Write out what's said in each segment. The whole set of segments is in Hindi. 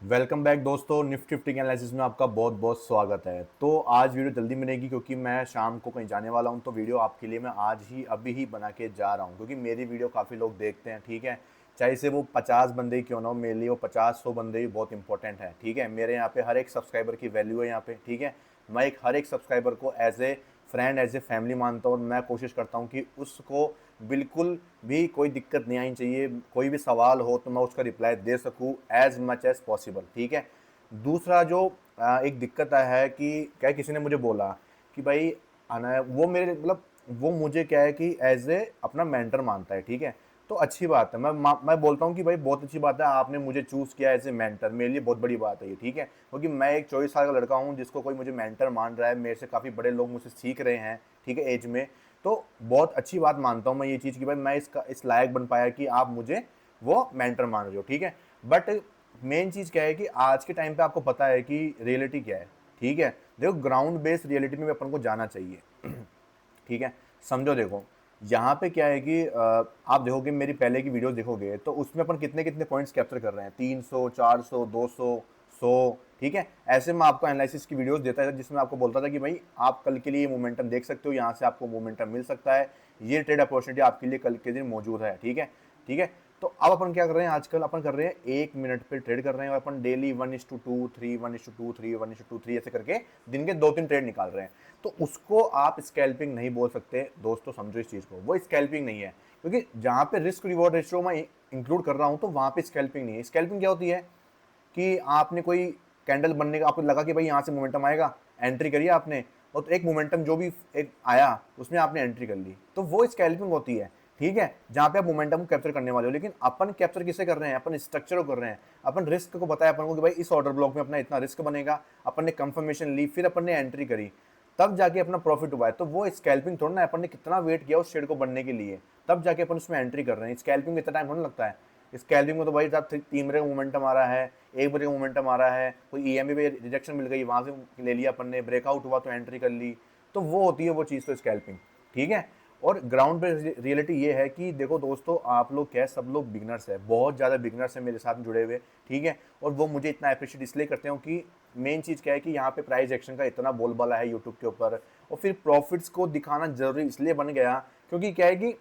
वेलकम बैक दोस्तों। निफ्टी फिफ्टी एनालिसिस में आपका बहुत बहुत स्वागत है। तो आज वीडियो जल्दी बनेगी क्योंकि मैं शाम को कहीं जाने वाला हूं, तो वीडियो आपके लिए मैं आज ही अभी ही बना के जा रहा हूं क्योंकि मेरी वीडियो काफ़ी लोग देखते हैं। ठीक है, चाहे से वो 50 बंदे ही क्यों ना हो, मेरे लिए वो 50-100 बंदे ही बहुत इंपॉर्टेंट है। ठीक है, मेरे यहाँ पे हर एक सब्सक्राइबर की वैल्यू है यहाँ पे। ठीक है, मैं एक हर एक सब्सक्राइबर को as a friend, as a family मानता हूँ और मैं कोशिश करता हूँ कि उसको बिल्कुल भी कोई दिक्कत नहीं आनी चाहिए। कोई भी सवाल हो तो मैं उसका रिप्लाई दे सकूँ एज मच एज पॉसिबल। ठीक है, दूसरा जो एक दिक्कत है कि क्या किसी ने मुझे बोला कि भाई आना है, वो मेरे मतलब वो मुझे क्या है कि एज ए अपना मेंटर मानता है। ठीक है, तो अच्छी बात है। मैं बोलता हूँ कि भाई बहुत अच्छी बात है, आपने मुझे चूज़ किया एज ए मेंटर, मेरे लिए बहुत बड़ी बात है ये। ठीक है, क्योंकि मैं एक 24 साल का लड़का हूँ जिसको कोई मुझे मेंटर मान रहा है, मेरे से काफ़ी बड़े लोग मुझसे सीख रहे हैं। ठीक है, एज में तो बहुत अच्छी बात मानता हूँ मैं ये चीज़ कि भाई मैं इस लायक बन पाया कि आप मुझे वो मेंटर मान रहे हो। ठीक है, बट मेन चीज़ क्या है कि आज के टाइम पे आपको पता है कि रियलिटी क्या है। ठीक है, देखो ग्राउंड बेस्ड रियलिटी में भी अपन को जाना चाहिए। ठीक है, समझो देखो यहाँ पे क्या है कि आप देखोगे मेरी पहले की वीडियो देखोगे तो उसमें अपन कितने कितने पॉइंट्स कैप्चर कर रहे हैं, 300, 400, 200, 100। ठीक है, ऐसे मैं आपको एनालिसिस की वीडियोस देता था जिसमें आपको बोलता था कि भाई आप कल के लिए मोमेंटम देख सकते हो, यहाँ से आपको मोमेंटम मिल सकता है, ये ट्रेड अपॉर्चुनिटी आपके लिए कल के दिन मौजूद है। ठीक है, ठीक है, तो अब अपन क्या कर रहे हैं, आजकल अपन कर रहे हैं 1 मिनट पे ट्रेड कर रहे हैं और अपन डेली 1:2, 3, 1:2, 3, 1:2, 3 ऐसे करके दिन के 2-3 ट्रेड निकाल रहे हैं। तो उसको आप स्कैल्पिंग नहीं बोल सकते दोस्तों, समझो इस चीज़ को, वो स्कैल्पिंग नहीं है। क्योंकि जहाँ पे रिस्क रिवॉर्ड रेशियो मैं इंक्लूड कर रहा हूँ तो वहाँ पे स्कैल्पिंग नहीं है। स्कैल्पिंग क्या होती है कि आपने कोई कैंडल बनने का आपको लगा कि भाई यहाँ से मोमेंटम आएगा, एंट्री करिए आपने, और तो एक मोमेंटम जो भी एक आया उसमें आपने एंट्री कर ली, तो वो स्कैल्पिंग होती है। ठीक है, जहाँ पे आप मोमेंटम को कैप्चर करने वाले हो। लेकिन अपन कैप्चर किसे कर रहे हैं, अपन स्ट्रक्चर को कर रहे हैं। अपन रिस्क को बताया अपन को कि भाई इस ऑर्डर ब्लॉक में अपना इतना रिस्क बनेगा, अपन ने कंफर्मेशन ली, फिर अपन ने एंट्री करी, तब जाके अपना प्रॉफिट हुआ है। तो वो स्कैल्पिंग थोड़ा ना, अपन ने कितना वेट किया उस शेड को बनने के लिए, तब जाके अपन उसमें एंट्री कर रहे हैं। स्कैल्पिंग में इतना टाइम होने लगता है। स्कैल्पिंग में तो भाई साहब 3 बजे का मोमेंटम आ रहा है, 1 बजे का मोमेंटम आ रहा है, कोई ईएमबी पे रिजेक्शन मिल गई, वहां से ले लिया अपन ने, ब्रेकआउट हुआ तो एंट्री कर ली, तो वो होती है वो चीज़ तो स्कैल्पिंग। ठीक है, और ग्राउंड पे रियलिटी ये है कि देखो दोस्तों, आप लोग क्या, सब लोग बिगनर्स है, बहुत ज़्यादा बिगनर्स है मेरे साथ जुड़े हुए। ठीक है, और वो मुझे इतना अप्रिशिएट इसलिए करते हो कि मेन चीज़ क्या है कि यहाँ पे प्राइस एक्शन का इतना बोलबाला है यूट्यूब के ऊपर, और फिर प्रॉफिट्स को दिखाना जरूरी इसलिए बन गया क्योंकि क्या है कि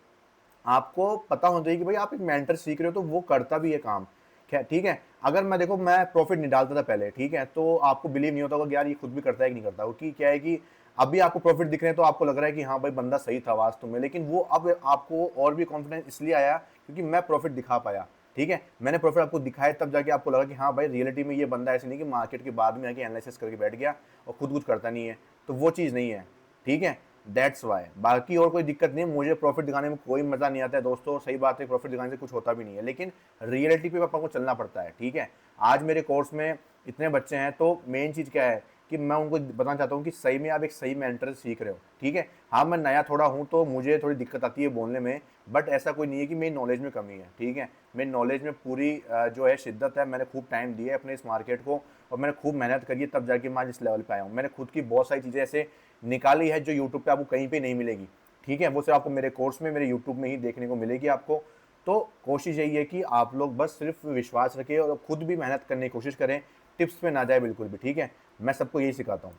आपको पता होना चाहिए कि भाई आप एक मेंटर सीख रहे हो तो वो करता भी है काम। क्या ठीक है, अगर मैं देखो मैं प्रॉफिट नहीं डालता था पहले, ठीक है, तो आपको बिलीव नहीं होता होगा कि यार ये खुद भी करता है कि नहीं करता, क्योंकि क्या है कि अभी आपको प्रॉफिट दिख रहे हैं तो आपको लग रहा है कि हाँ भाई बंदा सही था वास्तव में, लेकिन वो अब आपको और भी कॉन्फिडेंस इसलिए आया क्योंकि मैं प्रॉफिट दिखा पाया। ठीक है, मैंने प्रॉफिट आपको दिखाया तब जाके आपको लगा कि हाँ भाई रियलिटी में ये बंदा ऐसे नहीं कि मार्केट के बाद में आके एनालिसिस करके बैठ गया और खुद कुछ करता नहीं है, तो वो चीज़ नहीं है। ठीक है, दैट्स वाई, बाकी और कोई दिक्कत नहीं है, मुझे प्रॉफिट दिखाने में कोई मजा नहीं आता है दोस्तों, सही बात है, प्रॉफिट दिखाने से कुछ होता भी नहीं है, लेकिन रियलिटी पे पापा को चलना पड़ता है। ठीक है, आज मेरे कोर्स में इतने बच्चे हैं तो मेन चीज़ क्या है कि मैं उनको बताना चाहता हूँ कि सही में आप एक सही मेंटर सीख रहे हो। ठीक है, हाँ मैं नया थोड़ा हूँ तो मुझे थोड़ी दिक्कत आती है बोलने में, बट ऐसा कोई नहीं है कि मेरी नॉलेज में कमी है। ठीक है, मेरी नॉलेज में पूरी जो है शिद्दत है, मैंने खूब टाइम दिया है अपने इस मार्केट को, और मैंने खूब मेहनत करी है, तब जाके मैं आज इस लेवल पे आया हूँ। मैंने खुद की बहुत सारी चीज़ें ऐसे निकाली है जो यूट्यूब पे आपको कहीं पे नहीं मिलेगी। ठीक है, वो सिर्फ आपको मेरे कोर्स में, मेरे यूट्यूब में ही देखने को मिलेगी आपको। तो कोशिश यही है कि आप लोग बस सिर्फ विश्वास रखें और खुद भी मेहनत करने की कोशिश करें, टिप्स पे ना जाए बिल्कुल भी। ठीक है, मैं सबको यही सिखाता हूँ।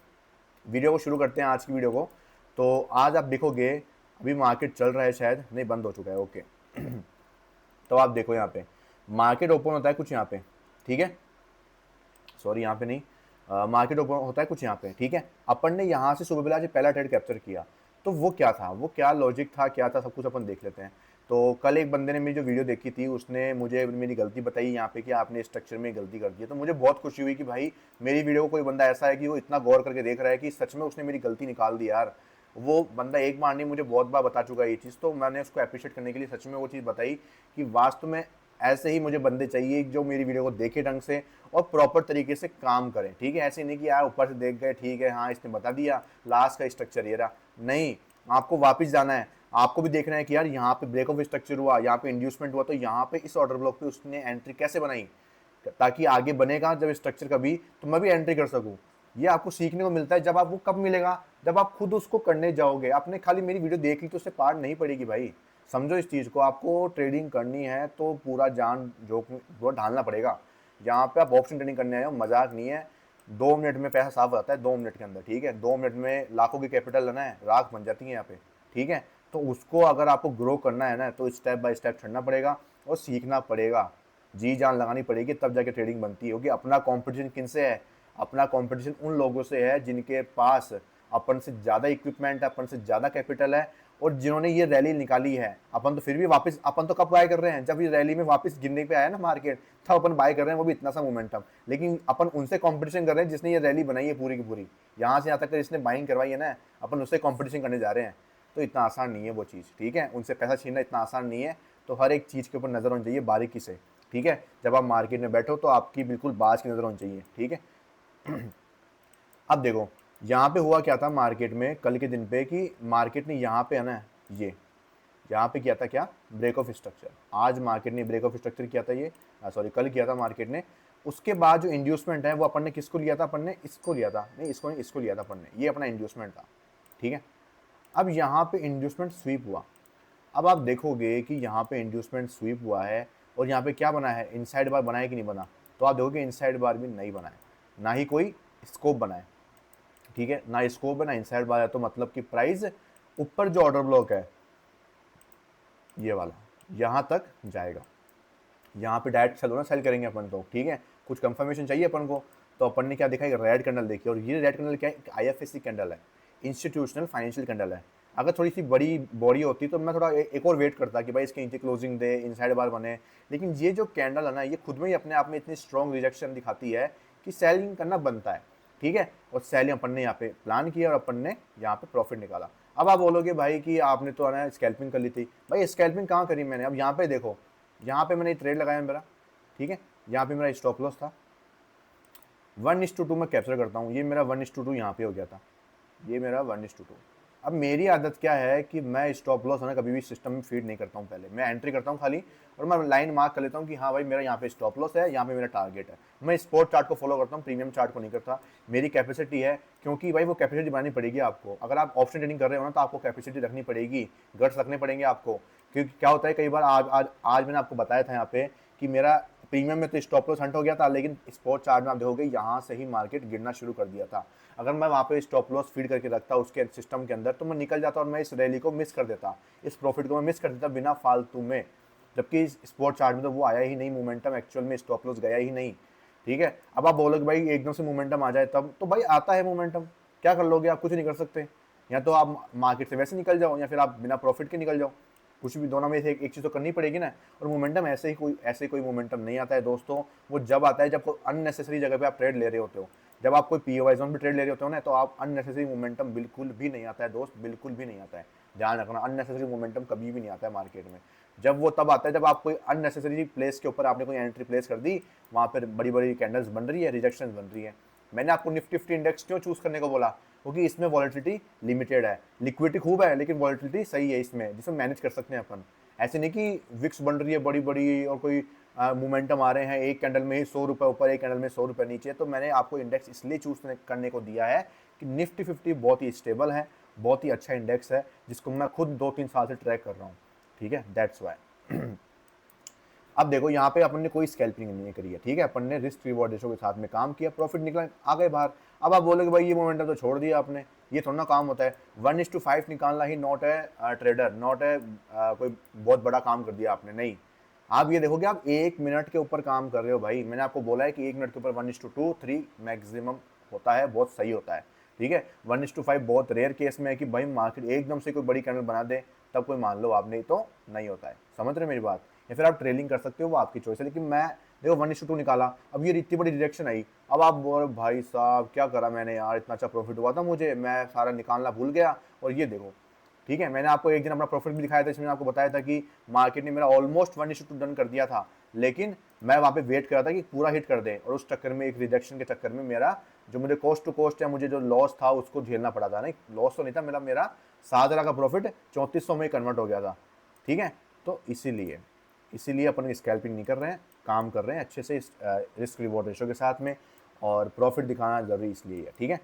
वीडियो को शुरू करते हैं आज की वीडियो को। तो आज आप देखोगे अभी मार्केट चल रहा है, शायद नहीं बंद हो चुका है, ओके। तो आप देखो यहाँ पे मार्केट ओपन होता है कुछ यहाँ पे। ठीक है, सॉरी यहाँ पे नहीं, मार्केट ओपन होता है कुछ यहाँ पे। ठीक है, अपन ने यहाँ से सुबह बेला आज पहला ट्रेड कैप्चर किया, तो वो क्या था, वो क्या लॉजिक था, क्या था, सब कुछ अपन देख लेते हैं। तो कल एक बंदे ने मेरी जो वीडियो देखी थी उसने मुझे मेरी गलती बताई यहाँ पे कि आपने स्ट्रक्चर में गलती कर दी है, तो मुझे बहुत खुशी हुई कि भाई मेरी वीडियो को कोई बंदा ऐसा है कि वो इतना गौर करके देख रहा है कि सच में उसने मेरी गलती निकाल दी यार। वो बंदा एक बार नहीं मुझे बहुत बार बता चुका है ये चीज़, तो मैंने उसको अप्रिशिएट करने के लिए सच में वो चीज़ बताई कि वास्तव में ऐसे ही मुझे बंदे चाहिए जो मेरी वीडियो को देखे ढंग से और प्रॉपर तरीके से काम करें। ठीक है, ऐसे नहीं कि यार ऊपर से देख गए, ठीक है हाँ इसने बता दिया, लास्ट का स्ट्रक्चर ये रहा, नहीं, आपको वापस जाना है, आपको भी देखना है कि यार यहाँ पे ब्रेक ऑफ स्ट्रक्चर हुआ, यहाँ पे इंड्यूसमेंट हुआ, तो यहाँ पे इस ऑर्डर ब्लॉक पे उसने एंट्री कैसे बनाई, ताकि आगे बनेगा जब स्ट्रक्चर कभी तो मैं भी एंट्री कर सकूँ। ये आपको सीखने को मिलता है। जब आप वो कब मिलेगा, जब आप खुद उसको करने जाओगे। आपने खाली मेरी वीडियो देख ली तो उससे पार नहीं पड़ेगी भाई, समझो इस चीज़ को। आपको ट्रेडिंग करनी है तो पूरा जान जोक वो ढालना पड़ेगा। यहाँ पे आप ऑप्शन ट्रेडिंग करने आए हो, मजाक नहीं है। 2 मिनट में पैसा साफ हो जाता है, 2 मिनट के अंदर, ठीक है। 2 मिनट में लाखों की कैपिटल लेना है, राख बन जाती है यहाँ पे, ठीक है। तो उसको अगर आपको ग्रो करना है ना, तो स्टेप बाय स्टेप चढ़ना पड़ेगा और सीखना पड़ेगा, जी जान लगानी पड़ेगी, तब जाके ट्रेडिंग बनती है। क्योंकि अपना कंपटीशन किन से है? अपना कंपटीशन उन लोगों से है जिनके पास अपन से ज़्यादा इक्विपमेंट है, अपन से ज़्यादा कैपिटल है, और जिन्होंने ये रैली निकाली है। अपन तो फिर भी वापस, अपन तो कब बाय कर रहे हैं? जब ये रैली में वापस गिरने पे आया ना मार्केट, तब अपन बाय कर रहे हैं, वो भी इतना सा मोमेंटम। लेकिन अपन उनसे कंपटीशन कर रहे हैं जिसने ये रैली बनाई है पूरी की पूरी, यहाँ से यहाँ तक जिसने बाइंग करवाई है ना, अपन उससे कंपटीशन करने जा रहे हैं। तो इतना आसान नहीं है वो चीज़, ठीक है। उनसे पैसा छीनना इतना आसान नहीं है। तो हर एक चीज़ के ऊपर नज़र होनी चाहिए बारीकी से, ठीक है। जब आप मार्केट में बैठो तो आपकी बिल्कुल बाज की नज़र होनी चाहिए, ठीक है। अब देखो यहाँ पे हुआ क्या था मार्केट में कल के दिन पे, कि मार्केट ने यहाँ पे है ना, ये यहाँ पे किया था क्या? Break of structure. आज मार्केट ने ब्रेक ऑफ स्ट्रक्चर किया था, ये सॉरी कल किया था मार्केट ने। उसके बाद जो इंड्यूसमेंट है वो अपन ने किसको लिया था? अपन ने इसको लिया था, नहीं इसको नहीं, इसको लिया था अपन ने, ये अपना इंड्यूसमेंट था, ठीक है। अब यहाँ पे इंड्यूसमेंट स्वीप हुआ। अब आप देखोगे कि यहाँ पे इंड्यूसमेंट स्वीप हुआ है, और यहाँ पे क्या बना है? इनसाइड बार बना है कि नहीं बना? तो आप देखोगे इनसाइड बार भी नहीं बना है, ना ही कोई स्कोप बना है, ठीक है। ना स्कोप है ना इनसाइड बार है, तो मतलब कि प्राइस ऊपर जो ऑर्डर ब्लॉक है ये वाला, यहाँ तक जाएगा। यहाँ पे डायरेक्ट सेल होना, सेल करेंगे अपन तो, ठीक है। कुछ कंफर्मेशन चाहिए अपन को, तो अपन ने क्या देखा? एक रेड कैंडल देखी, और ये रेड कैंडल क्या है? IFSC कैंडल है, इंस्टीट्यूशनल फाइनेंशियल कैंडल है। अगर थोड़ी सी बड़ी बॉडी होती तो मैं थोड़ा एक और वेट करता कि भाई इसके नीचे क्लोजिंग दे, इनसाइड बार बने। लेकिन ये जो कैंडल है ना, ये खुद में ही अपने आप में इतनी स्ट्रॉन्ग रिजेक्शन दिखाती है कि सेलिंग करना बनता है, ठीक है। और सेलिंग अपन ने यहाँ पे प्लान किया और अपन ने यहाँ पे प्रॉफिट निकाला। अब आप बोलोगे भाई कि आपने तो है ना स्कैल्पिंग कर ली थी। भाई स्कैल्पिंग कहाँ करी मैंने? अब यहाँ पे देखो, यहाँ पे मैंने ट्रेड लगाया मेरा, ठीक है। यहाँ पे मेरा स्टॉप लॉस था 1:2 मैं कैप्चर करता हूँ, ये मेरा 1:2 यहाँ पे हो गया था, ये मेरा 1:2। अब मेरी आदत क्या है कि मैं स्टॉप लॉस है ना कभी भी सिस्टम में फीड नहीं करता हूँ, पहले मैं एंट्री करता हूँ खाली, और मैं लाइन मार्क कर लेता हूँ कि हाँ भाई मेरा यहाँ पे स्टॉप लॉस है, यहाँ पे मेरा टारगेट है। मैं स्पॉट चार्ट को फॉलो करता हूँ, प्रीमियम चार्ट को नहीं करता। मेरी कैपेसिटी है, क्योंकि भाई वो कैपेसिटी बनानी पड़ेगी आपको। अगर आप ऑप्शन ट्रेडिंग कर रहे हो ना, तो आपको कैपेसिटी रखनी पड़ेगी, गट्स रखने पड़ेंगे आपको। क्योंकि क्या होता है कई बार, आज मैंने आपको बताया था यहाँ पे कि मेरा प्रीमियम में तो स्टॉप लॉस हंट हो गया था, लेकिन स्पॉट चार्ट में आप देखोगे यहाँ से ही मार्केट गिरना शुरू कर दिया था। अगर मैं वहाँ पे स्टॉप लॉस फीड करके रखता उसके सिस्टम के अंदर, तो मैं निकल जाता और मैं इस रैली को मिस कर देता, इस प्रॉफिट को मैं मिस कर देता बिना फालतू में। जबकि स्पॉट चार्ट में तो वो आया ही नहीं मोमेंटम, एक्चुअल में स्टॉप लॉस गया ही नहीं, ठीक है। अब आप बोलोगे भाई एकदम से मोमेंटम आ जाए तब, तो भाई आता है मोमेंटम, क्या कर लोगे आप? कुछ नहीं कर सकते। या तो आप मार्केट से वैसे निकल जाओ, या फिर आप बिना प्रॉफिट के निकल जाओ, कुछ भी, दोनों में से एक चीज़ तो करनी पड़ेगी ना। और मोमेंटम ऐसे ही कोई मोमेंटम नहीं आता है दोस्तों। वो जब आता है जब कोई अननेसेसरी जगह पे आप ट्रेड ले रहे होते हो, जब आप कोई POI जोन भी ट्रेड ले रहे होते हो ना, तो आप अननेसेसरी मोमेंटम बिल्कुल भी नहीं आता है दोस्त, बिल्कुल भी नहीं आता है। ध्यान रखना, अननेसेसरी मोमेंटम कभी भी नहीं आता है मार्केट में। जब वो तब आता है जब आप कोई अननेसेसरी प्लेस के ऊपर आपने कोई एंट्री प्लेस कर दी, वहाँ पर बड़ी बड़ी कैंडल्स बन रही है, रिजेक्शन बन रही है। मैंने आपको निफ्टी 50 इंडेक्स क्यों चूज करने को बोला? क्योंकि इसमें वॉलेटिलिटी लिमिटेड है, लिक्विडिटी खूब है, लेकिन वॉलेटिलिटी सही है इसमें, जिसमें मैनेज कर सकते हैं अपन। ऐसे नहीं कि विक्स बन रही है बड़ी बड़ी और कोई मोमेंटम आ रहे हैं, एक कैंडल में ही 100 रुपये ऊपर, एक कैंडल में 100 रुपये नीचे। तो मैंने आपको इंडेक्स इसलिए चूज करने को दिया है कि निफ्टी 50 बहुत ही स्टेबल है, बहुत ही अच्छा इंडेक्स है, जिसको मैं खुद 2-3 साल से ट्रैक कर रहा हूँ, ठीक है। That's why. अब देखो यहाँ पे अपन ने कोई स्कैल्पिंग नहीं करी है, ठीक है। अपन ने रिस्क रिवॉर्ड रेशो के साथ में काम किया, प्रॉफिट निकला, आ गए बाहर। अब आप बोलोगे भाई ये मोमेंटम तो छोड़ दिया आपने, ये थोड़ा ना काम होता है। 1:5 निकालना ही नॉट है ट्रेडर, नॉट है कोई बहुत बड़ा काम कर दिया आपने, नहीं। आप ये देखोगे आप 1 मिनट के ऊपर काम कर रहे हो भाई। मैंने आपको बोला है कि 1 मिनट के ऊपर 1:2 3 मैक्सिमम होता है, बहुत सही होता है, ठीक है। 1:5 बहुत रेयर केस में है कि भाई मार्केट एकदम से कोई बड़ी कैंडल बना दे, तब कोई मान लो आप, नहीं तो नहीं होता है। समझ रहे मेरी बात? या फिर आप ट्रेलिंग कर सकते हो, वो आपकी चॉइस है। लेकिन मैं देखो 1:2 निकाला, अब ये इतनी बड़ी रिजेक्शन आई, अब आप बोल भाई साहब क्या करा मैंने यार, इतना अच्छा प्रॉफिट हुआ था मुझे, मैं सारा निकालना भूल गया। और ये देखो, ठीक है, मैंने आपको एक दिन अपना प्रॉफिट भी दिखाया था, इसमें आपको बताया था कि मार्केट ने मेरा ऑलमोस्ट 1:2 डन कर दिया था, लेकिन मैं वहाँ पे वेट कर रहा था कि पूरा हिट कर दे, और उस चक्कर में, एक रिजेक्शन के चक्कर में, मेरा जो मुझे कॉस्ट टू कॉस्ट है, मुझे जो लॉस था उसको झेलना पड़ा था। नहीं, लॉस तो नहीं था, मेरा 7,000 का प्रॉफिट 3400 में कन्वर्ट हो गया था, ठीक है। तो इसीलिए अपन स्कैल्पिंग नहीं कर रहे हैं, काम कर रहे हैं अच्छे से रिस्क रिवॉर्ड रेशो के साथ में, और प्रॉफिट दिखाना जरूरी इसलिए है, ठीक है।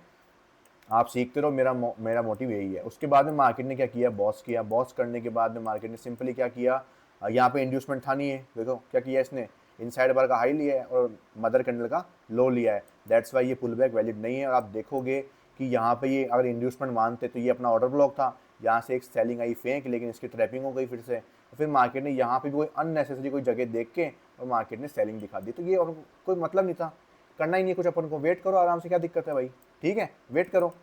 आप सीखते रहो, मेरा मोटिव यही है। उसके बाद में मार्केट ने क्या किया? बॉस करने के बाद में मार्केट ने सिंपली क्या किया, यहाँ पे इंड्यूसमेंट था नहीं है, देखो क्या किया इसने, इनसाइड बार का हाई लिया है और मदर कैंडल का लो लिया है, दैट्स वाई ये पुल बैक वैलिड नहीं है। और आप देखोगे कि यहाँ पे ये अगर इंड्यूसमेंट मानते तो ये अपना ऑर्डर ब्लॉक था, यहाँ से एक सेलिंग आई फेंक, लेकिन इसकी ट्रैपिंग हो गई फिर से, तो फिर मार्केट ने यहाँ पे भी कोई अननेसेसरी कोई जगह देख के और मार्केट ने सेलिंग दिखा दी। तो ये और कोई मतलब नहीं था, करना ही नहीं कुछ अपन को, वेट करो आराम से, क्या दिक्कत है भाई, ठीक है वेट करो।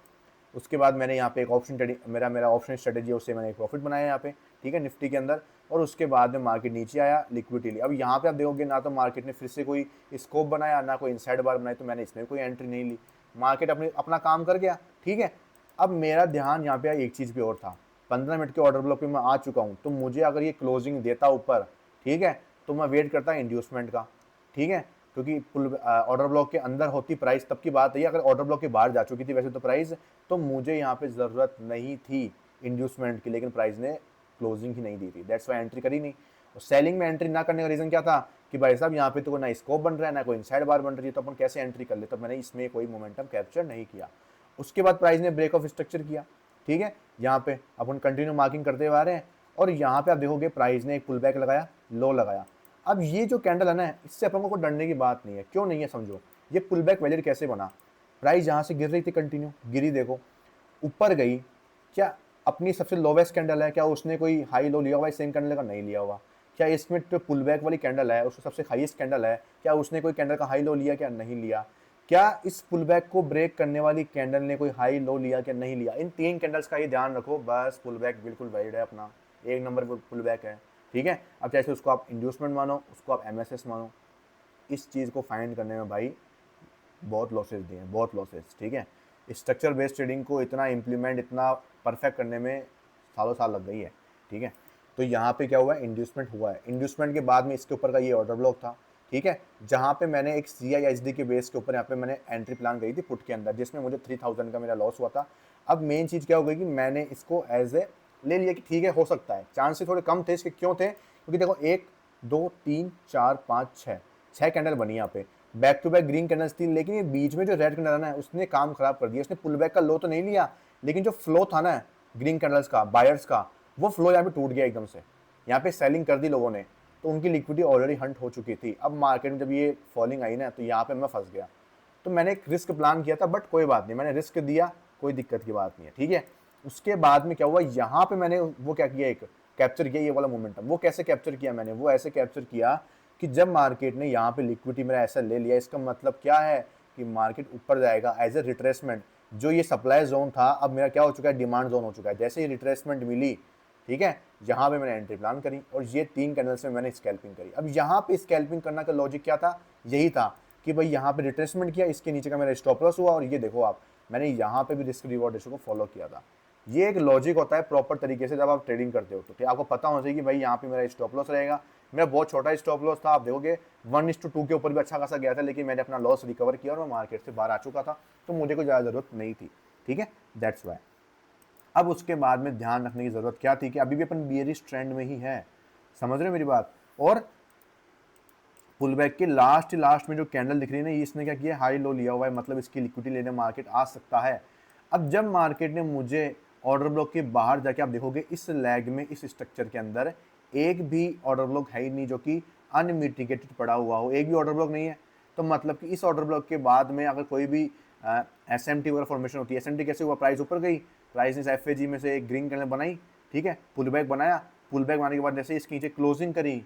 उसके बाद मैंने यहाँ पे एक ऑप्शन ट्रेडिंग, मेरा ऑप्शन स्ट्रेटेजी है, उससे मैंने एक प्रॉफिट बनाया यहाँ पे, ठीक है, निफ्टी के अंदर। और उसके बाद में मार्केट नीचे आया, लिक्विडिटी ली। अब यहाँ पे आप देखोगे ना तो मार्केट ने फिर से कोई स्कोप बनाया, ना कोई इनसाइड बार बनाई, तो मैंने इसमें कोई एंट्री नहीं ली, मार्केट अपना काम कर गया, ठीक है। अब मेरा ध्यान यहाँ पे एक चीज़ पे और था, 15 मिनट के ऑर्डर ब्लॉक पे मैं आ चुका हूँ, तो मुझे अगर ये क्लोजिंग देता ऊपर, ठीक है, तो मैं वेट करता इंड्यूसमेंट का, ठीक है, क्योंकि ऑर्डर ब्लॉक के अंदर होती प्राइस तब की बात है, अगर ऑर्डर ब्लॉक के बाहर जा चुकी थी वैसे तो प्राइस, तो मुझे यहाँ पे ज़रूरत नहीं थी इंड्यूसमेंट की, लेकिन प्राइस ने क्लोजिंग ही नहीं दी थी, दैट्स वाई एंट्री करी नहीं। और सेलिंग में एंट्री ना करने का रीज़न क्या था कि भाई साहब यहाँ पे तो ना स्कोप बन रहा है, ना कोई इनसाइड बार बन रही है, तो अपन कैसे एंट्री कर ले, तो मैंने इसमें कोई मोमेंटम कैप्चर नहीं किया। उसके बाद प्राइस ने ब्रेक ऑफ स्ट्रक्चर किया, ठीक है, यहाँ पे अपन कंटिन्यू मार्किंग करते हुए आ रहे हैं, और यहाँ पे आप देखोगे प्राइस ने एक पुल बैक लगाया, लो लगाया। अब ये जो कैंडल है ना, इससे अपन को डरने की बात नहीं है, क्यों नहीं है समझो। ये पुल बैक वैलिड कैसे बना, प्राइस यहाँ से गिर रही थी, कंटिन्यू गिरी, देखो ऊपर गई, क्या अपनी सबसे लोवेस्ट कैंडल है, क्या उसने कोई हाई लो लिया हुआ है सेम कैंडल का, नहीं लिया हुआ। क्या इसमें जो पुल बैक वाली कैंडल है उसको सबसे हाईएस्ट कैंडल है, क्या उसने कोई कैंडल का हाई लो लिया, क्या नहीं लिया। क्या इस पुल बैक को ब्रेक करने वाली कैंडल ने कोई हाई लो लिया, क्या नहीं लिया। इन 3 कैंडल्स का ये ध्यान रखो, बस पुल बैक बिल्कुल वैलिड है, अपना एक नंबर पुल बैक है, ठीक है। अब चाहे उसको आप इंड्यूसमेंट मानो, उसको आप MSS मानो, इस चीज़ को फाइंड करने में भाई बहुत लॉसेस दिए हैं, बहुत लॉसेस, ठीक है। स्ट्रक्चर बेस्ड ट्रेडिंग को इतना इम्प्लीमेंट, इतना परफेक्ट करने में सालों साल लग गई है, ठीक है। तो यहाँ पे क्या हुआ है, इंड्यूसमेंट हुआ है, इंड्यूसमेंट के बाद में इसके ऊपर का ये ऑर्डर ब्लॉक था, ठीक है, जहाँ पे मैंने एक CISD के बेस के ऊपर यहाँ पे मैंने एंट्री प्लान करी थी पुट के अंदर, जिसमें मुझे 3000 का मेरा लॉस हुआ था। अब मेन चीज़ क्या हो गई कि मैंने इसको एज ए ले लिया कि ठीक है हो सकता है, चांसेस थोड़े कम थे इसके, क्यों थे, क्योंकि देखो 1 2 3 4 5 6 कैंडल बनी यहाँ पे, back to back green candles थी, लेकिन ये बीच में जो रेड कैंडल है ना उसने काम खराब कर दिया। उसने पुल बैक का लो तो नहीं लिया, लेकिन जो फ्लो था ना ग्रीन कैंडल्स का, बायर्स का, वो फ्लो यहाँ पे टूट गया एकदम से, यहाँ पे सेलिंग कर दी लोगों ने, तो उनकी लिक्विडिटी ऑलरेडी हंट हो चुकी थी। अब मार्केट में जब ये फॉलिंग आई ना, तो यहाँ पे मैं फंस गया। तो मैंने एक रिस्क प्लान किया था, बट कोई बात नहीं, मैंने रिस्क दिया, कोई दिक्कत की बात नहीं है, ठीक है। उसके बाद में क्या हुआ, यहाँ पे मैंने वो क्या किया, एक कैप्चर किया ये वाला मोमेंटम। वो कैसे कैप्चर किया मैंने, वो ऐसे कैप्चर किया कि जब मार्केट ने यहाँ पे लिक्विडिटी मेरा ऐसा ले लिया, इसका मतलब क्या है कि मार्केट ऊपर जाएगा एज ए रिट्रेसमेंट। जो ये सप्लाई जोन था, अब मेरा क्या हो चुका है, डिमांड जोन हो चुका है। जैसे ही रिट्रेसमेंट मिली, ठीक है, यहाँ पे मैंने एंट्री प्लान करी और ये 3 कैंडल्स में मैंने स्कैल्पिंग करी। अब यहाँ पे स्कैल्पिंग करना का लॉजिक क्या था, यही था कि भाई यहाँ पे रिट्रेसमेंट किया, इसके नीचे का मेरा स्टॉप लॉस हुआ, और ये देखो आप, मैंने यहाँ पे भी रिस्क रिवॉर्ड रेशियो को फॉलो किया था। ये एक लॉजिक होता है प्रॉपर तरीके से जब आप ट्रेडिंग करते हो, तो आपको पता होना चाहिए कि भाई यहाँ पे मेरा स्टॉप लॉस रहेगा। मेरा बहुत छोटा स्टॉप लॉस था, आप देखोगे 1:2 के ऊपर भी अच्छा खासा गया था, लेकिन मैंने अपना लॉस रिकवर किया और मैं मार्केट से बाहर आ चुका था, तो मुझे कोई ज़्यादा ज़रूरत नहीं थी, ठीक है, दैट्स वाई। अब उसके बाद में ध्यान रखने की ज़रूरत क्या थी कि अभी भी अपन बियरिश ट्रेंड में ही है, समझ रहे हो मेरी बात। और पुल बैक के लास्ट में जो कैंडल दिख रही है ना, इसने क्या किया, हाई लो लिया हुआ है, मतलब इसकी लिक्विडिटी लेने मार्केट आ सकता है। अब जब मार्केट ने मुझे ऑर्डर ब्लॉक के बाहर जाके, आप देखोगे इस लैग में, इस स्ट्रक्चर के अंदर एक भी ऑर्डर ब्लॉक है ही नहीं जो कि अनमिटिगेटेड पड़ा हुआ हो, एक भी ऑर्डर ब्लॉक नहीं है। तो मतलब कि इस ऑर्डर ब्लॉक के बाद में अगर कोई भी SMT वगैरह फॉर्मेशन होती है, SMT कैसे हुआ, प्राइस ऊपर गई, प्राइस ने FAG में से एक ग्रीन कैंडल बनाई, ठीक है, पुल बैक बनाया, पुल बैक बनाने के बाद जैसे इसके नीचे क्लोजिंग करी,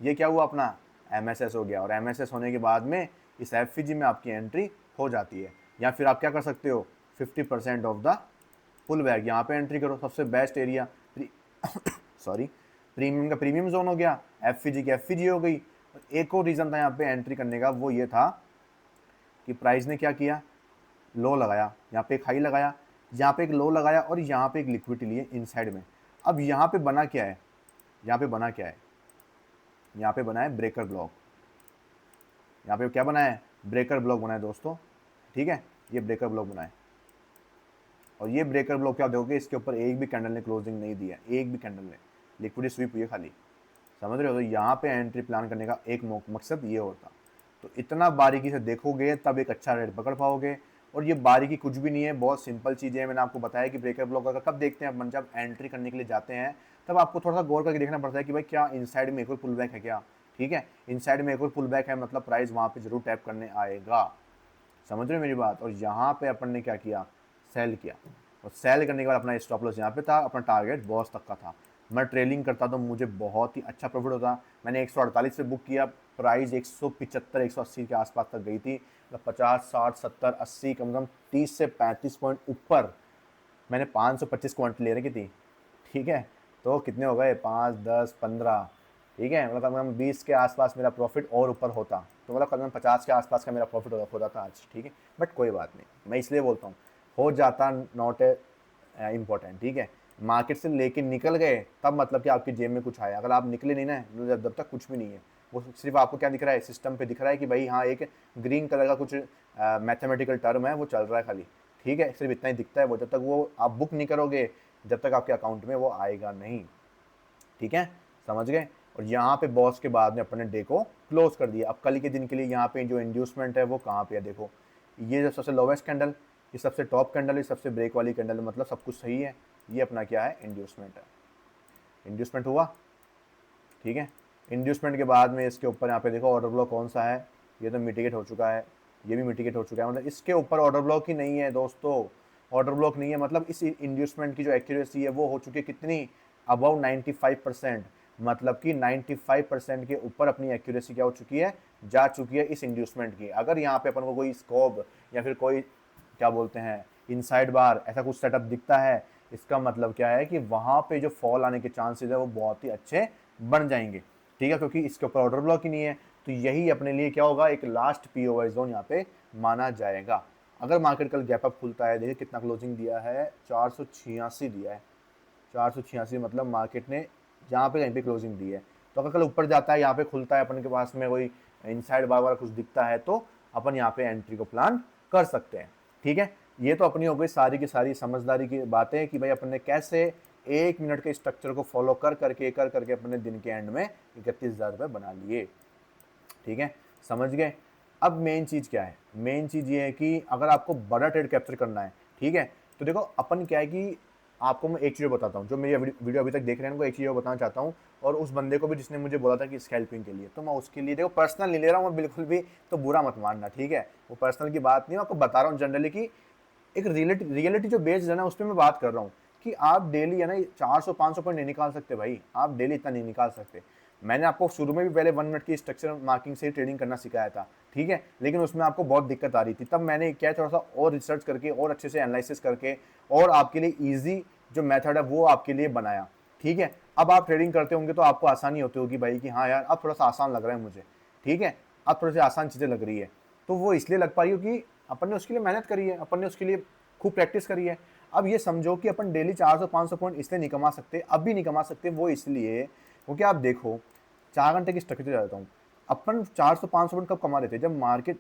ये क्या हुआ, अपना MSS हो गया, और MSS होने के बाद में इस FAG में आपकी एंट्री हो जाती है। या फिर आप क्या कर सकते हो, 50% ऑफ द पुल बैक, यहाँ पे एंट्री करो, सबसे बेस्ट एरिया सॉरी प्रीमियम का प्रीमियम जोन हो गया, FAG की FAG हो गई। एक और रीज़न था यहाँ पे एंट्री करने का, वो ये था कि प्राइस ने क्या किया, लो लगाया, यहाँ पे एक हाई लगाया, यहाँ पे एक लो लगाया, और यहाँ पे एक लिक्विडिटी लिए इनसाइड में। अब यहाँ पे बना क्या है, यहाँ पे बना क्या है, यहाँ पे बना है ब्रेकर ब्लॉक। यहाँ पे क्या बना है, ब्रेकर ब्लॉक बना है दोस्तों, ठीक है, ये ब्रेकर ब्लॉक बना है। और ये ब्रेकर ब्लॉक क्या देखोगे, इसके ऊपर एक भी कैंडल ने क्लोजिंग नहीं दिया, एक भी कैंडल ने, लिक्विडिटी स्वीप हुई है खाली, समझ रहे हो। तो यहाँ पे एंट्री प्लान करने का एक मकसद ये होता। तो इतना बारीकी से देखोगे तब एक अच्छा रेट पकड़ पाओगे। और ये बारीकी कुछ भी नहीं है, बहुत सिंपल चीज़ें हैं। मैंने आपको बताया कि ब्रेकर ब्लॉक अगर कब देखते हैं अपन, जब एंट्री करने के लिए जाते हैं, तब आपको थोड़ा सा गौर करके देखना पड़ता है कि भाई क्या इनसाइड में एक और पुल बैक है क्या, ठीक है। इनसाइड में एक और पुल बैक है, मतलब प्राइस वहाँ पे जरूर टैप करने आएगा। समझ रहे हो मेरी बात। और यहाँ पे अपन ने क्या किया, सेल किया, और सेल करने के बाद अपना स्टॉप लॉस यहाँ पे था, अपना टारगेट बॉस तक का था। मैं ट्रेलिंग करता तो मुझे बहुत ही अच्छा प्रॉफिट होता। मैंने 148 पे बुक किया, प्राइस 175 180 के आसपास तक गई थी, मतलब 50 60 70 80 कम से कम 30 से 35 पॉइंट ऊपर मैंने 525 क्वांटिटी ले रखी थी। ठीक है, तो कितने हो गए, 5 10 15, ठीक है, मतलब कम 20 के आसपास मेरा प्रॉफिट और ऊपर होता, तो मतलब कम 50 के आसपास का मेरा प्रॉफिट होता था आज। ठीक है, बट कोई बात नहीं, मैं इसलिए बोलता हूँ हो जाता, नॉट इम्पोर्टेंट। ठीक है, मार्केट से लेके निकल गए तब मतलब कि आपकी जेब में कुछ आया, अगर आप निकले नहीं ना जब तक कुछ भी नहीं है। वो सिर्फ आपको क्या दिख रहा है, सिस्टम पे दिख रहा है कि भाई हाँ एक ग्रीन कलर का कुछ मैथमेटिकल टर्म है वो चल रहा है खाली। ठीक है, सिर्फ इतना ही दिखता है वो, जब तक वो आप बुक नहीं करोगे जब तक आपके अकाउंट में वो आएगा नहीं। ठीक है, समझ गए। और यहाँ पे बॉस के बाद में अपने डे को क्लोज कर दिया। अब कल के दिन के लिए यहाँ पे जो इंड्यूसमेंट है वो कहाँ पे है, देखो ये जो सबसे लोवेस्ट कैंडल, ये सबसे टॉप कैंडल, ये सबसे ब्रेक वाली कैंडल, मतलब सब कुछ सही है। ये अपना क्या है, इंड्यूसमेंट है। इंड्यूसमेंट हुआ, ठीक है। इंड्यूसमेंट के बाद में इसके ऊपर यहाँ पे देखो ऑर्डर ब्लॉक कौन सा है, ये तो मिटिगेट हो चुका है, ये भी मिटिगेट हो चुका है, मतलब इसके ऊपर ऑर्डर ब्लॉक ही नहीं है दोस्तों। ऑर्डर ब्लॉक नहीं है, मतलब इस इंड्यूसमेंट की जो एक्यूरेसी है वो हो चुकी है कितनी, अबाउट 95%, मतलब कि 95% के ऊपर अपनी एक्यूरेसी क्या हो चुकी है, जा चुकी है इस इंड्यूसमेंट की। अगर यहाँ पे अपन को कोई स्कोप या फिर कोई क्या बोलते हैं इनसाइड बार ऐसा कुछ सेटअप दिखता है, इसका मतलब क्या है कि वहाँ पे जो फॉल आने के चांसेस है वो बहुत ही अच्छे बन जाएंगे। ठीक है, क्योंकि इसके ऊपर ऑर्डर ब्लॉक ही नहीं है, तो यही अपने लिए क्या होगा, एक लास्ट पीओवाई जोन यहाँ पे माना जाएगा। अगर मार्केट कल गैप अप खुलता है, देखिए कितना क्लोजिंग दिया है, 486 दिया है, 486, मतलब मार्केट ने यहाँ पे कहीं पे क्लोजिंग दी है। तो अगर कल ऊपर जाता है, यहाँ पे खुलता है, अपन के पास में कोई इनसाइड बार वाला कुछ दिखता है, तो अपन यहाँ पे एंट्री को प्लान कर सकते हैं। ठीक है, ये तो अपनी हो गई सारी की सारी समझदारी की बातें कि भाई अपन ने कैसे 1 मिनट के स्ट्रक्चर को फॉलो कर करके अपने दिन के एंड में 31,000 रुपये बना लिए। ठीक है, समझ गए। अब मेन चीज़ क्या है, मेन चीज़ ये है कि अगर आपको बड़ा ट्रेड कैप्चर करना है, ठीक है, तो देखो अपन क्या है कि आपको मैं एक चीज़ बताता हूँ, जो मेरी वीडियो अभी तक देख रहे हैं उनको एक चीज़ बताना चाहता हूँ, और उस बंदे को भी जिसने मुझे बोला था कि स्कैल्पिंग के लिए, तो मैं उसके लिए देखो पर्सनल नहीं ले रहा हूँ मैं बिल्कुल भी, तो बुरा मत मानना। ठीक है, वो पर्सनल की बात नहीं, मैं आपको बता रहा हूँ जनरली कि एक रियलिटी जो बेस्ड है ना उस पर मैं बात कर रहा हूँ कि आप डेली है ना 400-500 पॉइंट नहीं निकाल सकते भाई, आप डेली इतना नहीं निकाल सकते। मैंने आपको शुरू में भी पहले 1 मिनट की स्ट्रक्चर मार्किंग से ट्रेडिंग करना सिखाया था। ठीक है, लेकिन उसमें आपको बहुत दिक्कत आ रही थी, तब मैंने क्या थोड़ा सा और रिसर्च करके और अच्छे से एनालिसिस करके और आपके लिए ईजी जो मेथड है वो आपके लिए बनाया। ठीक है, अब आप ट्रेडिंग करते होंगे तो आपको आसानी होती होगी भाई कि हाँ यार अब थोड़ा सा आसान लग रहा है मुझे। ठीक है, अब थोड़ी सी आसान चीज़ें लग रही है, तो वो इसलिए लग पाई क्योंकि अपन ने उसके लिए मेहनत करी है, अपन ने उसके लिए खूब प्रैक्टिस करी है। अब ये समझो कि अपन डेली 400-500 पॉइंट इसलिए नहीं कमा सकते, अब भी नहीं कमा सकते, वो इसलिए क्योंकि आप देखो 4 घंटे की स्ट्रक्चर जाता हूँ, अपन 400-500 पॉइंट कब कमा रहे थे, जब मार्केट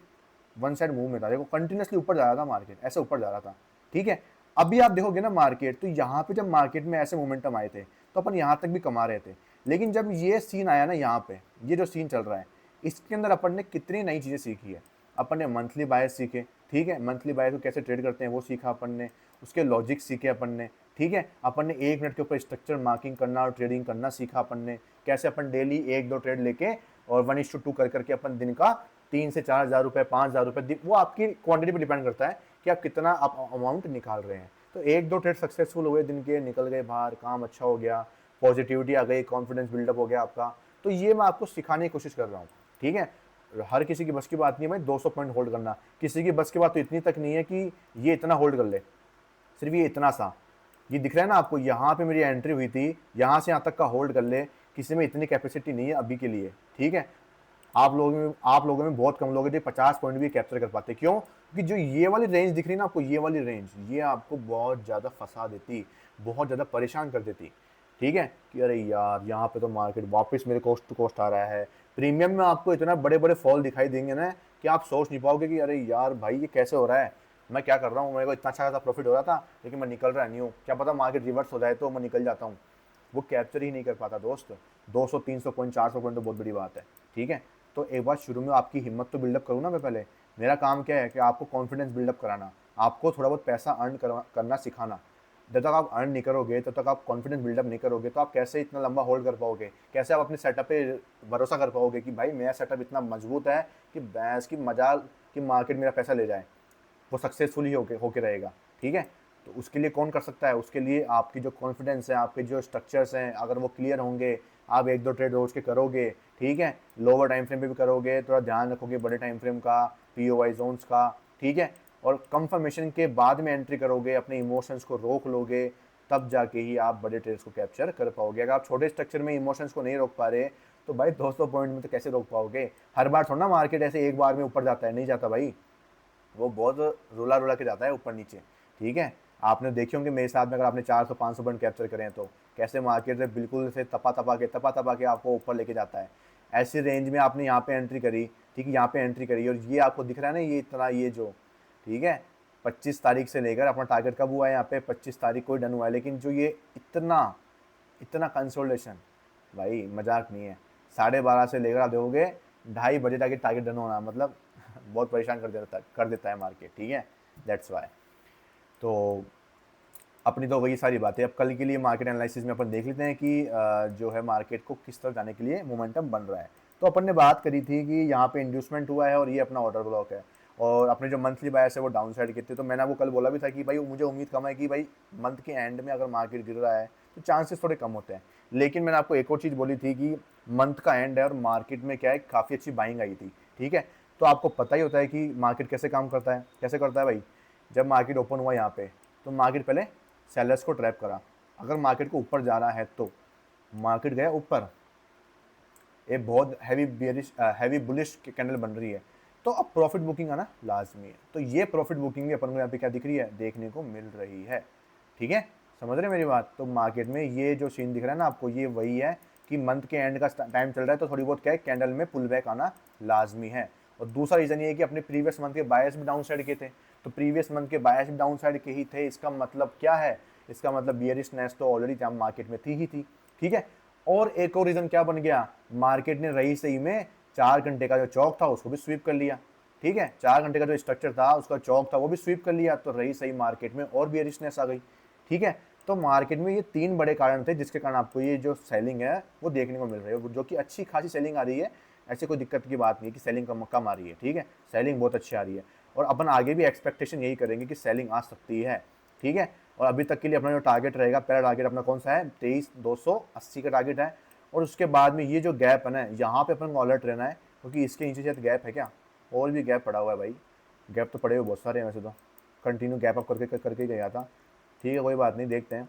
वन साइड मूव में था, देखो कंटिन्यूसली ऊपर जा रहा था मार्केट, ऐसे ऊपर जा रहा था। ठीक है, अभी आप देखोगे ना मार्केट, तो यहाँ पे जब मार्केट में ऐसे मोमेंटम आए थे तो अपन यहाँ तक भी कमा रहे थे, लेकिन जब ये सीन आया ना यहाँ पे, ये जो सीन चल रहा है, इसके अंदर अपन ने कितनी नई चीज़ें सीखी है। अपन ने मंथली बायर्स सीखे, ठीक है, मंथली बायर्स को कैसे ट्रेड करते हैं वो सीखा अपन ने, उसके लॉजिक सीखे अपन ने। ठीक है, अपन ने 1 मिनट के ऊपर स्ट्रक्चर मार्किंग करना और ट्रेडिंग करना सीखा अपन ने, कैसे अपन डेली 1-2 ट्रेड लेके और 1:2 कर करके अपन दिन का 3 से 4 हज़ार रुपये 5,000 रुपये, वो आपकी क्वांटिटी पर डिपेंड करता है कि आप कितना आप अमाउंट निकाल रहे हैं। तो 1-2 ट्रेड सक्सेसफुल हुए दिन के, निकल गए बाहर, काम अच्छा हो गया, पॉजिटिविटी आ गई, कॉन्फिडेंस बिल्डअप हो गया आपका, तो ये मैं आपको सिखाने की कोशिश कर रहा हूँ। ठीक है, हर किसी की बस की बात नहीं है भाई 200 पॉइंट होल्ड करना, किसी की बस की बात तो इतनी तक नहीं है कि ये इतना होल्ड कर ले, सिर्फ ये इतना सा, ये दिख रहा है ना आपको, यहाँ पे मेरी एंट्री हुई थी, यहाँ से यहाँ तक का होल्ड कर ले, किसी में इतनी कैपेसिटी नहीं है अभी के लिए। ठीक है, आप लोगों में बहुत कम लोग हैं जो 50 पॉइंट भी कैप्चर कर पाते, क्यों, क्योंकि जो ये वाली रेंज दिख रही है ना आपको, ये वाली रेंज ये आपको बहुत ज़्यादा फंसा देती, बहुत ज़्यादा परेशान कर देती। ठीक है, कि अरे यार यहाँ पे तो मार्केट वापस मेरे कोस्ट टू कोस्ट आ रहा है, प्रीमियम में आपको इतना बड़े बड़े फॉल दिखाई देंगे ना कि आप सोच नहीं पाओगे कि अरे यार भाई ये कैसे हो रहा है, मैं क्या कर रहा हूँ, मेरे को इतना अच्छा खासा प्रॉफिट हो रहा था लेकिन मैं निकल रहा नहीं हूँ, क्या पता मार्केट रिवर्स हो जाए तो मैं निकल जाता हूँ। वो कैप्चर ही नहीं कर पाता दोस्त। 200-300 पॉइंट 400 पॉइंट तो बहुत बड़ी बात है। ठीक है, तो एक बार शुरू में आपकी हिम्मत तो बिल्डअप करूँ ना मैं पहले, मेरा काम क्या है कि आपको कॉन्फिडेंस बिल्डअप कराना, आपको थोड़ा बहुत पैसा अर्न करना सिखाना। जब तक आप अर्न नहीं करोगे, तब तक आप कॉन्फिडेंस बिल्डअप नहीं करोगे, तो आप कैसे इतना लंबा होल्ड कर पाओगे, कैसे आप अपने सेटअप पे भरोसा कर पाओगे कि भाई मेरा सेटअप इतना मजबूत है कि भैंस की मजाल कि मार्केट मेरा पैसा ले जाए, वो सक्सेसफुली होके रहेगा। ठीक है, तो उसके लिए कौन कर सकता है? उसके लिए आपकी जो कॉन्फिडेंस है, आपके जो स्ट्रक्चर्स हैं, अगर वो क्लियर होंगे, आप एक दो ट्रेड रोज के करोगे, ठीक है, लोअर टाइम फ्रेम पे भी करोगे, थोड़ा ध्यान रखोगे बड़े टाइम फ्रेम का, पीओवाई जोन्स का, ठीक है, और कंफर्मेशन के बाद में एंट्री करोगे, अपने इमोशंस को रोक लोगे, तब जाके ही आप बड़े ट्रेड्स को कैप्चर कर पाओगे। अगर आप छोटे स्ट्रक्चर में इमोशंस को नहीं रोक पा रहे, तो भाई 200 पॉइंट में तो कैसे रोक पाओगे? हर बार थोड़ा ना मार्केट ऐसे एक बार में ऊपर जाता है, नहीं जाता भाई, वो बहुत रुला रुला के जाता है ऊपर नीचे। ठीक है, आपने देखे होंगे मेरे साथ में, अगर आपने 400-500 पॉइंट कैप्चर करें तो कैसे मार्केट से बिल्कुल से तपा तपा के आपको ऊपर लेके जाता है। ऐसी रेंज में आपने यहाँ पे एंट्री करी, ठीक है, यहाँ पे एंट्री करी, और ये आपको दिख रहा है ना, ये इतना, ये जो, ठीक है, 25 तारीख से लेकर अपना टारगेट कब हुआ है यहाँ पे, 25 तारीख को ही डन हुआ है, लेकिन जो ये इतना इतना कंसोलिडेशन, भाई मजाक नहीं है। 12:30 से लेकर आप देखोगे 2:30 बजे तक टारगेट डन होना, मतलब बहुत परेशान कर देता है मार्केट। ठीक है, दैट्स वाई। तो अपनी तो वही सारी बातें, अब कल के लिए मार्केट एनालिसिस में अपन देख लेते हैं कि जो है मार्केट को किस तरफ जाने के लिए मोमेंटम बन रहा है। तो अपन ने बात करी थी कि यहाँ पे इंड्यूसमेंट हुआ है और ये अपना ऑर्डर ब्लॉक है, और अपने जो मंथली बायर्स है वो डाउन साइड के थे। तो मैंने आपको कल बोला भी था कि भाई मुझे उम्मीद कम है कि भाई मंथ के एंड में अगर मार्केट गिर रहा है तो चांसेस थोड़े कम होते हैं। लेकिन मैंने आपको एक और चीज़ बोली थी कि मंथ का एंड है और मार्केट में क्या है, काफ़ी अच्छी बाइंग आई थी। ठीक है, तो आपको पता ही होता है कि मार्केट कैसे काम करता है, कैसे करता है भाई। जब मार्केट ओपन हुआ यहाँ पे, तो मार्केट पहले सेलर्स को ट्रैप करा। अगर मार्केट को ऊपर जाना है तो मार्केट गया ऊपर, एक बहुत हैवी बुलिश कैंडल बन रही है, तो अब प्रॉफिट बुकिंग आना लाजमी है। तो ये प्रॉफिट बुकिंग भी अपन को यहाँ पे क्या दिख रही है, देखने को मिल रही है। ठीक है, समझ रहे हैं मेरी बात? तो मार्केट में ये जो सीन दिख रहा है ना आपको, ये वही है कि मंथ के एंड का टाइम चल रहा है, तो थोड़ी बहुत क्या है, कैंडल में पुल बैक आना लाजमी है। और दूसरा रीज़न ये है कि अपने प्रीवियस मंथ के बायर्स भी डाउन साइड के थे, तो प्रीवियस मंथ के बायर्स भी डाउन साइड के ही थे। इसका मतलब क्या है? इसका मतलब बियरिशनेस तो ऑलरेडी मार्केट में थी ही थी। ठीक है, और एक और रीज़न क्या बन गया, मार्केट ने रही सही में 4 घंटे का जो चौक था उसको भी स्वीप कर लिया। ठीक है, 4 घंटे का जो स्ट्रक्चर था, उसका चौक था, वो भी स्वीप कर लिया, तो रही सही मार्केट में और बियरिशनेस आ गई। ठीक है, तो मार्केट में ये 3 बड़े कारण थे जिसके कारण आपको ये जो सेलिंग है वो देखने को मिल रही है, जो कि अच्छी खासी सेलिंग आ रही है। ऐसी कोई दिक्कत की बात नहीं है कि सेलिंग कम आ रही है। ठीक है, सेलिंग बहुत अच्छी आ रही है, और अपन आगे भी एक्सपेक्टेशन यही करेंगे कि सेलिंग आ सकती है। ठीक है, और अभी तक के लिए अपना जो टारगेट रहेगा, पहला टारगेट अपना कौन सा है, 23,280 का टारगेट है। और उसके बाद में ये जो गैप है ना, यहाँ पे अपन को अलर्ट रहना है, क्योंकि इसके नीचे शायद गैप है क्या, और भी गैप पड़ा हुआ है भाई। गैप तो पड़े हुए बहुत सारे हैं वैसे तो, कंटिन्यू गैप अप करके करके गया था। ठीक है, कोई बात नहीं, देखते हैं।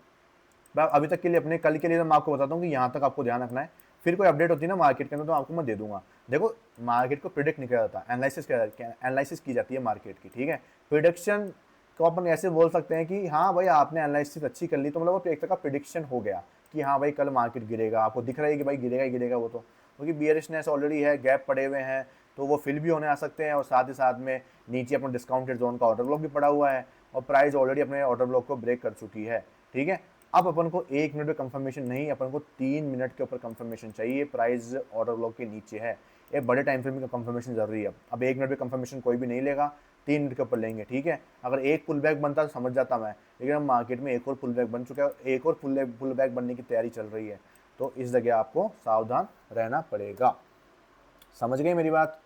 अभी तक के लिए अपने कल के लिए तो मैं आपको बताता हूँ कि यहाँ तक आपको ध्यान रखना है। फिर कोई अपडेट होती है ना मार्केट के अंदर, तो आपको मैं दे दूंगा। देखो, मार्केट को प्रिडिक्ट नहीं किया जाता, एनालिसिस की जाती है मार्केट की। ठीक है, प्रिडिक्शन को अपन ऐसे बोल सकते हैं कि हाँ भाई आपने एनालिसिस अच्छी कर ली, तो मतलब वो एक तरह का प्रिडिक्शन हो गया कि हाँ भाई कल मार्केट गिरेगा, आपको दिख रहा है कि भाई गिरेगा ही गिरेगा वो तो, क्योंकि बियरिशनेस ऑलरेडी है, गैप पड़े हुए हैं, तो वो फिल भी होने आ सकते हैं। और साथ ही साथ में नीचे अपना डिस्काउंटेड जोन का ऑर्डर ब्लॉक भी पड़ा हुआ है, और प्राइस ऑलरेडी अपने ऑर्डर ब्लॉक को ब्रेक कर चुकी है। ठीक है, अब अपन को 1 मिनट पे कंफर्मेशन नहीं, अपन को 3 मिनट के ऊपर कंफर्मेशन चाहिए, प्राइस ऑर्डर ब्लॉक के नीचे है। एक बड़े टाइम फ्रेम में कंफर्मेशन जरूरी है। अब 1 मिनट पे कंफर्मेशन कोई भी नहीं लेगा, 3 मिनट के ऊपर लेंगे। ठीक है, अगर एक पुल बैक बनता तो समझ जाता मैं, लेकिन अब मार्केट में एक और पुल बैक बन चुका है, एक और पुल बैक बनने की तैयारी चल रही है, तो इस जगह आपको सावधान रहना पड़ेगा। समझ गए मेरी बात?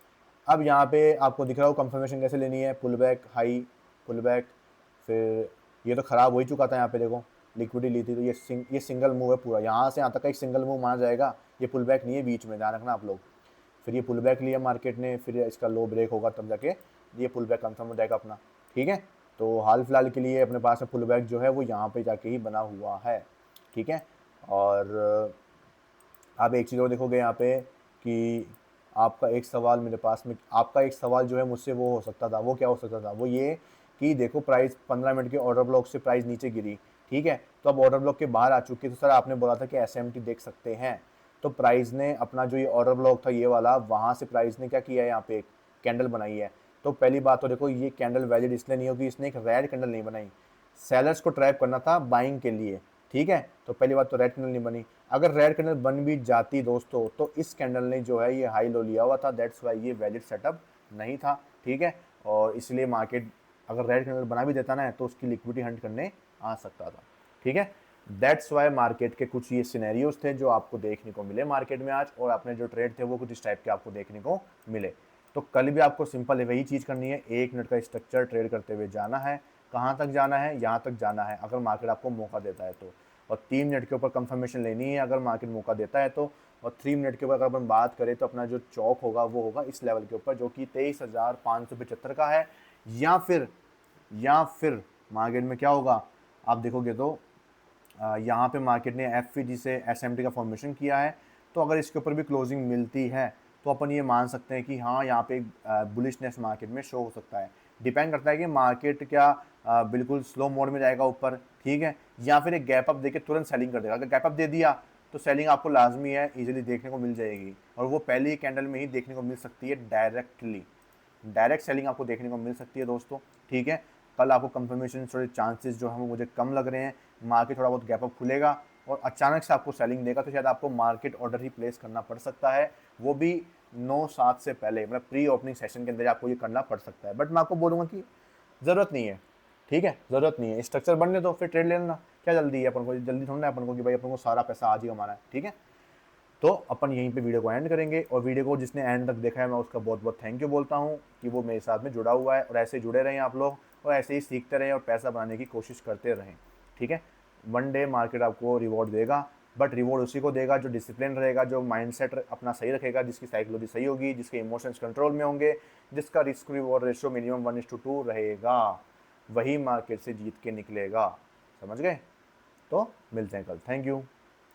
अब यहाँ पे आपको दिख रहा हो कंफर्मेशन कैसे लेनी है, pull back, high, pull back, फिर ये तो ख़राब हो ही चुका था। यहाँ पे देखो लिक्विडिटी ली थी, तो ये सिंगल मूव है पूरा, यहाँ से यहाँ तक का एक सिंगल मूव माना जाएगा, ये पुल बैक नहीं है बीच में, ध्यान रखना आप लोग। फिर ये पुल बैक लिया मार्केट ने, फिर इसका लो ब्रेक होगा तब जाके ये पुल बैक कन्फर्म हो जाएगा अपना। ठीक है, तो हाल फिलहाल के लिए अपने पास में पुल बैक जो है वो यहाँ पे जाके ही बना हुआ है। ठीक है, और आप एक चीज़ और देखोगे यहाँ पे कि आपका एक सवाल मेरे पास में, आपका एक सवाल जो है मुझसे वो हो सकता था, वो क्या हो सकता था, वो ये कि देखो प्राइस 15 मिनट के ऑर्डर ब्लॉक से प्राइस नीचे गिरी। ठीक है, तो अब ऑर्डर ब्लॉक के बाहर आ चुकी है, तो सर आपने बोला था कि एसएमटी देख सकते हैं। तो प्राइस ने अपना जो ये ऑर्डर ब्लॉक था ये वाला, वहाँ से प्राइस ने क्या किया है, यहाँ पे एक कैंडल बनाई है। तो पहली बात तो देखो, ये कैंडल वैलिड इसलिए नहीं होगी, इसने एक रेड कैंडल नहीं बनाई, सेलर्स को ट्रैप करना था बाइंग के लिए। ठीक है, तो पहली बात तो रेड कैंडल नहीं बनी। अगर रेड कैंडल बन भी जाती दोस्तों, तो इस कैंडल ने जो है ये हाई लो लिया हुआ था, दैट्स वाई ये वैलिड सेटअप नहीं था। ठीक है, और इसलिए मार्केट अगर रेड कैंडल बना भी देता ना, तो उसकी लिक्विडिटी हंट करने आ सकता था। ठीक है। दैट्स वाई मार्केट के कुछ ये सिनेरियोज थे जो आपको देखने को मिले मार्केट में आज, और अपने जो ट्रेड थे वो कुछ इस टाइप के आपको देखने को मिले। तो कल भी आपको सिंपल वही चीज़ करनी है, 1 मिनट का स्ट्रक्चर ट्रेड करते हुए जाना है। कहाँ तक जाना है? यहाँ तक जाना है अगर मार्केट आपको मौका देता है तो। और 3 मिनट के ऊपर कंफर्मेशन लेनी है अगर मार्केट मौका देता है तो। और 3 मिनट के ऊपर अगर अपन बात करें तो अपना जो चौक होगा वो होगा इस लेवल के ऊपर, जो कि 23,575 का है। या फिर मार्केट में क्या होगा, आप देखोगे तो यहाँ पे मार्केट ने एफ से SMT का फॉर्मेशन किया है। तो अगर इसके ऊपर भी क्लोजिंग मिलती है तो अपन ये मान सकते हैं कि हाँ यहाँ पे बुलिशनेस मार्केट में शो हो सकता है। डिपेंड करता है कि मार्केट क्या बिल्कुल स्लो मोड में जाएगा ऊपर, ठीक है, या फिर एक गैप अप देके तुरंत सेलिंग कर देगा। अगर गैप अप दे दिया तो सेलिंग आपको लाजमी है इजीली देखने को मिल जाएगी, और वो पहली ही कैंडल में ही देखने को मिल सकती है डायरेक्टली। डायरेक्ट सेलिंग आपको देखने को मिल सकती है दोस्तों, ठीक है। कल आपको कंफर्मेशन थोड़े चांसेस जो हैं मुझे कम लग रहे हैं। मार्केट थोड़ा बहुत गैप अप खुलेगा और अचानक से आपको सेलिंग देगा तो शायद आपको मार्केट ऑर्डर ही प्लेस करना पड़ सकता है, वो भी 9-7 से पहले, मतलब प्री ओपनिंग सेशन के अंदर आपको ये करना पड़ सकता है। बट मैं आपको बोलूँगा कि ज़रूरत नहीं है, ठीक है, ज़रूरत नहीं है। स्ट्रक्चर बनने दो फिर ट्रेड ले लेना, क्या जल्दी है अपन को? जल्दी थोड़ा ना अपन को कि भाई अपन को सारा पैसा आज ही कमाना है, ठीक है। तो अपन यहीं पे वीडियो को एंड करेंगे, और वीडियो को जिसने एंड तक देखा है मैं उसका बहुत बहुत थैंक यू बोलता हूँ कि वो मेरे साथ में जुड़ा हुआ है। और ऐसे जुड़े रहें आप लोग, और ऐसे ही सीखते रहें और पैसा बनाने की कोशिश करते रहें, ठीक है। वन डे मार्केट आपको रिवॉर्ड देगा, बट रिवॉर्ड उसी को देगा जो डिसिप्लिन रहेगा, जो माइंडसेट अपना सही रखेगा, जिसकी साइकोलॉजी सही होगी, जिसके इमोशंस कंट्रोल में होंगे, जिसका रिस्क रिवॉर्ड रेशियो मिनिमम 1:2 रहेगा, वही मार्केट से जीत के निकलेगा। समझ गए? तो मिलते हैं कल। Thank you.